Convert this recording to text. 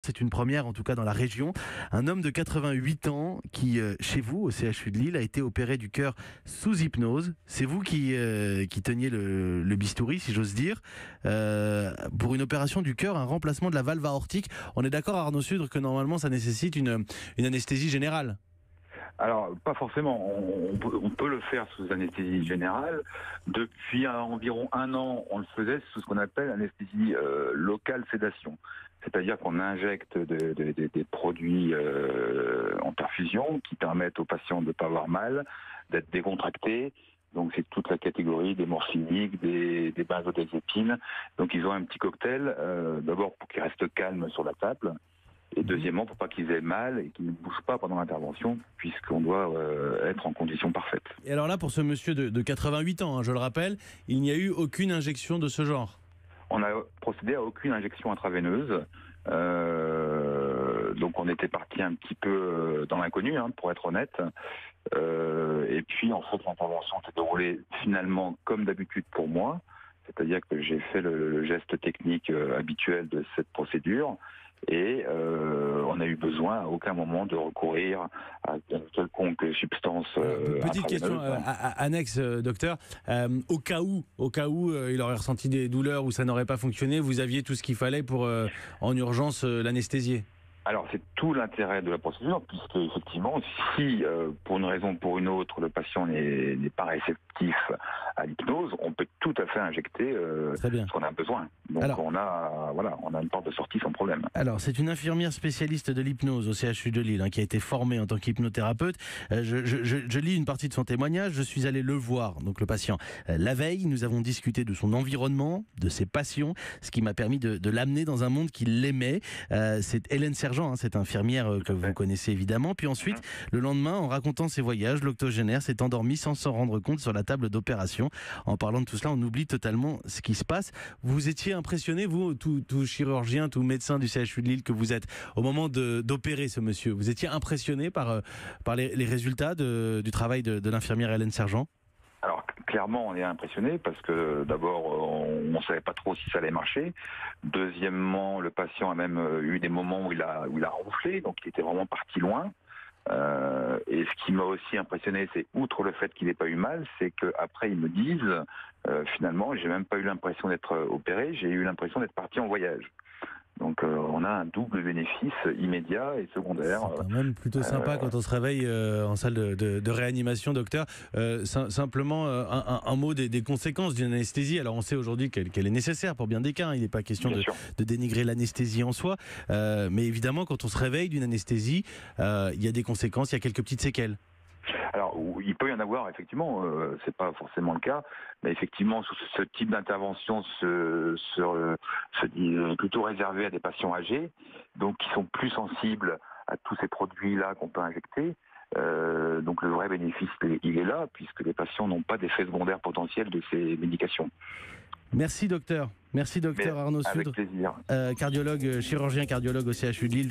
C'est une première, en tout cas dans la région. Un homme de 88 ans qui, chez vous, au CHU de Lille, a été opéré du cœur sous hypnose. C'est vous qui teniez le bistouri, si j'ose dire, pour une opération du cœur, un remplacement de la valve aortique. On est d'accord, Arnaud Sudre, que normalement ça nécessite une anesthésie générale? Alors, pas forcément. On peut le faire sous anesthésie générale. Depuis environ un an, on le faisait sous ce qu'on appelle anesthésie locale sédation. C'est-à-dire qu'on injecte des produits en perfusion qui permettent aux patients de ne pas avoir mal, d'être décontractés. Donc c'est toute la catégorie des morphiniques, des benzodiazépines. Donc ils ont un petit cocktail, d'abord pour qu'ils restent calmes sur la table, et deuxièmement pour pas qu'ils aient mal et qu'ils ne bougent pas pendant l'intervention, puisqu'on doit être en condition parfaite. Et alors là, pour ce monsieur de 88 ans, je le rappelle, il n'y a eu aucune injection de ce genre? On n'a procédé à aucune injection intraveineuse. Donc on était parti un petit peu dans l'inconnu, pour être honnête. Et puis en fait l'intervention s'est déroulée finalement comme d'habitude pour moi. C'est-à-dire que j'ai fait le geste technique habituel de cette procédure. Et on n'a eu besoin à aucun moment de recourir à une quelconque substance. Petite question annexe, docteur. Au cas où il aurait ressenti des douleurs ou ça n'aurait pas fonctionné, vous aviez tout ce qu'il fallait pour en urgence l'anesthésier? Alors c'est tout l'intérêt de la procédure, puisque effectivement, si pour une raison ou pour une autre, le patient n'est pas réceptif à l'hypnose, on peut tout à fait injecter ce qu'on a besoin. Donc alors, on a une porte de sortie sans problème. Alors c'est une infirmière spécialiste de l'hypnose au CHU de Lille qui a été formée en tant qu'hypnothérapeute. Je lis une partie de son témoignage. Je suis allé le voir, donc le patient, la veille. Nous avons discuté de son environnement, de ses passions, ce qui m'a permis de l'amener dans un monde qu'il aimait. C'est Hélène Sergent, cette infirmière que vous connaissez évidemment. Puis ensuite, le lendemain, en racontant ses voyages, l'octogénaire s'est endormi sans s'en rendre compte sur la table d'opération. En parlant de tout cela, on oublie totalement ce qui se passe. Vous étiez impressionné, vous, tout chirurgien, tout médecin du CHU de Lille que vous êtes, au moment d'opérer ce monsieur, vous étiez impressionné par les résultats du travail de l'infirmière Hélène Sergent? Alors clairement on est impressionné parce que d'abord on ne savait pas trop si ça allait marcher. Deuxièmement, le patient a même eu des moments où il a ronflé, donc il était vraiment parti loin. Et ce qui m'a aussi impressionné, c'est outre le fait qu'il n'ait pas eu mal, c'est qu'après ils me disent finalement j'ai même pas eu l'impression d'être opéré, j'ai eu l'impression d'être parti en voyage. Donc on a un double bénéfice immédiat et secondaire. C'est quand même plutôt sympa quand on se réveille en salle de réanimation, docteur. Simplement un mot des conséquences d'une anesthésie. Alors on sait aujourd'hui qu'elle est nécessaire pour bien des cas. Il n'est pas question de dénigrer l'anesthésie en soi. Mais évidemment, quand on se réveille d'une anesthésie, il y a des conséquences, il y a quelques petites séquelles. Alors, il peut y en avoir, effectivement, c'est pas forcément le cas, mais effectivement, ce type d'intervention se dit plutôt réservé à des patients âgés, donc qui sont plus sensibles à tous ces produits-là qu'on peut injecter. Donc le vrai bénéfice, il est là, puisque les patients n'ont pas d'effets secondaires potentiels de ces médications. Merci docteur. Merci docteur Arnaud Sudre. Avec plaisir. Chirurgien cardiologue au CHU de Lille.